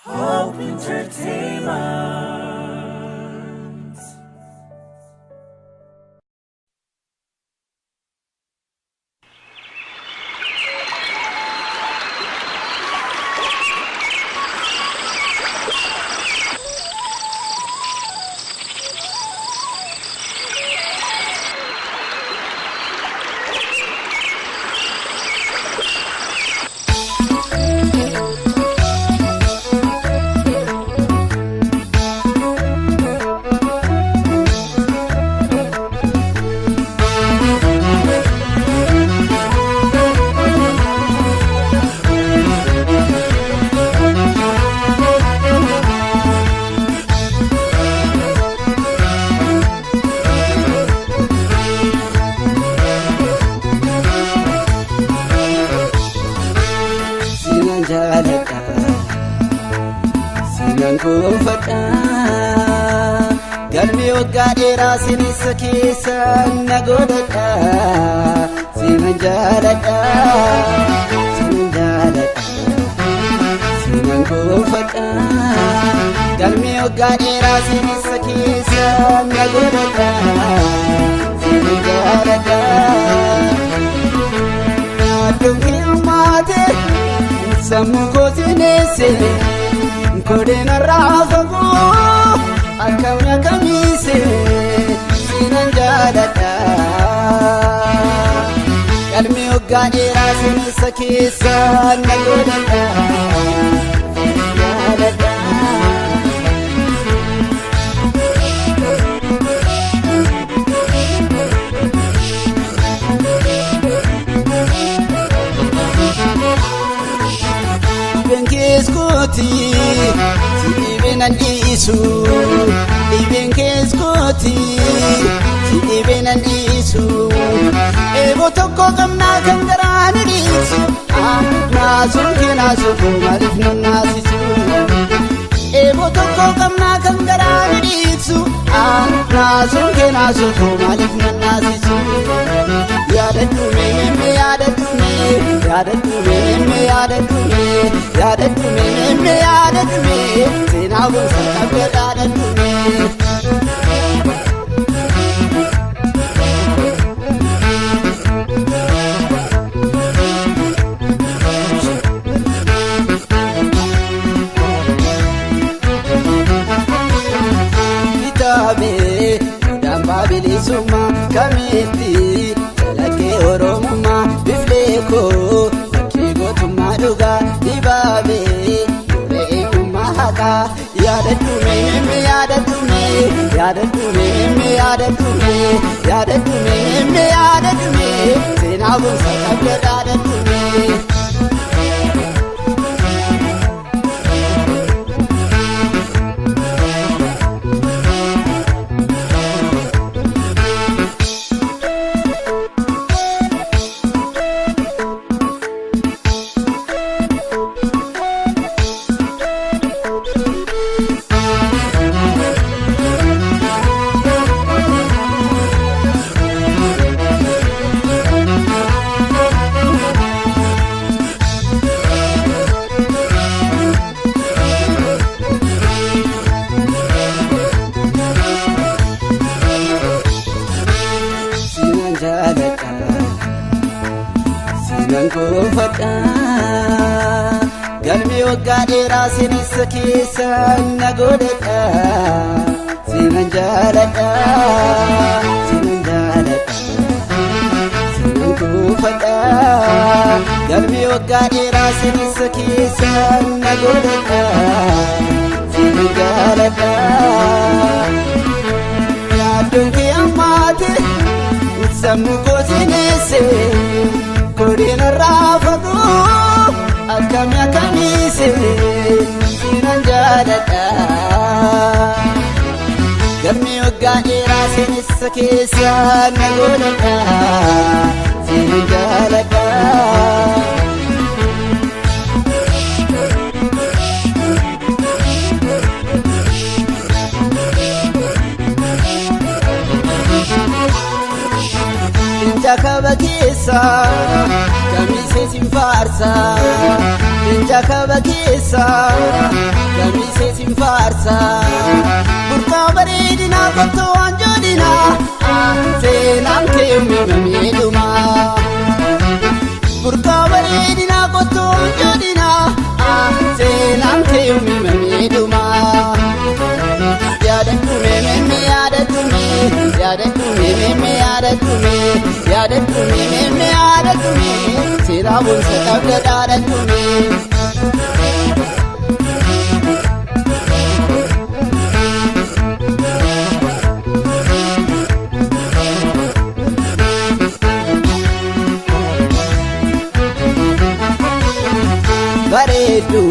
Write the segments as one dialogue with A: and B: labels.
A: Hope Entertainment.
B: Galmi waggaadheera sinisa keessa na godhadha sinan jaaladha sinan kuufadha galmi waggaadheera sinisa keessa na godhadha sinan jaaladha addunki ammaate sammuu koo sineesse kodina raafamu akamya kamise sinan jaaladha galmi waggaadheera sinisa keessa na godhadha jaaladha Ibenkeeskoti Ibenandisu Ibenkeeskoti Ibenandisu Ebo tokko gamna kangaraan dhiisu Naasuun keenaasuuf maaliif nannaasisu Ebo tokko gamna kangaraan dhiisu Naasuun keenaasuuf maaliif nannaasisu Yaadadhu meemme yaadadhu seenaa gosa qabda yaadadhu Kitaabee mudaan baabilisummaa kamitti calaqqee Oromummaa bifleekoo fakkii gootummaa dhugaa dibaabee re'eemummaa haqaa yaadadhu meemme yaadadhu seenaa gosa qabda yaadadhu sinan kuufadha galmi waggaadheera sinisa keessa na godhadha sinan jaaladha sinan kuufadha galmi waggaadheera sinisa keessa na godhadha sinan jaaladha addunki ammaate sammuu koo sineesse kodina raafamu akamya kamise sinan jaaladha galmi waggaadheera sinisa keessa na godhadha sinan jaaladha Jakaba keessa kamise simfarsa leenca kaba keessa Kamisee sinfaarsa burqaa bareedinaa qottoo anjoodinaa seenaan kee uumamamedhuma burqaa bareedinaa qottoo anjoodinaa seenaan kee uumamamedhuma yaadadhu meemee yaadadhu seeraa boonsa qabda dhaadadhu bareeddu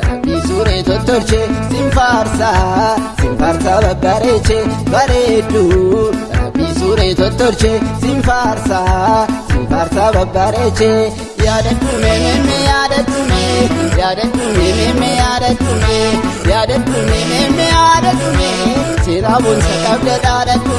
B: rabbii suuree tottolche sinfaarsa babbareeche bareeddu rabbii suuree tottolche sinfaarsa babbareeche yaadadhu meemee yaadadhu seeraa boonsa qabda dhaadadhu